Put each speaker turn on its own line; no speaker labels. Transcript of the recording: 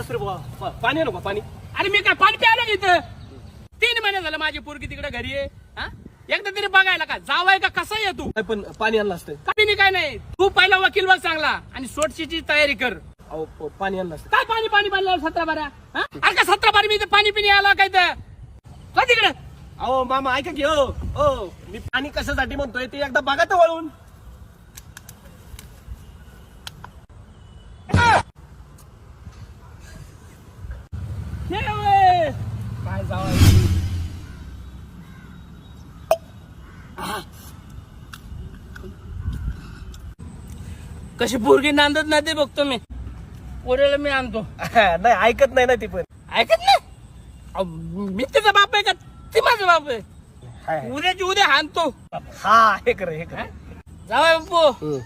बस रे बुवा पाणी आहे नको पाणी
अरे मी काय पाणी प्यायला का इथं 3 महिने झालं माझी पोरगी तिकडे घरी आहे हा? एकदा तरी बघायला का जावाय का कसा आहे तू
नाही, पण पाणी आणलं असतं
काही काय नाही तू पहिला वकील बघ चांगला आणि सोडशीची तयारी कर
अहो पाणी आणलं असतं
काय पाणी पाणी पाणी 17 बारा अरे का 17 बारी मी इथं पाणी पिणी आला काय तर जा तिकडे
अहो मामा ऐका की ओ मी पाणी कशासाठी म्हणतोय ते एकदा बघा तर वळून
काय जावा कशी पोरगी नांदत नाही ते बघतो मी पोरेला मी आणतो
नाही ऐकत नाही ना ती पण
ऐकत नाही अहो, मी त्याचा बाप आहे का ती माझा बाप आहे
हाय.
उद्याची उद्या हाणतो
हा हे कर
जावा बापू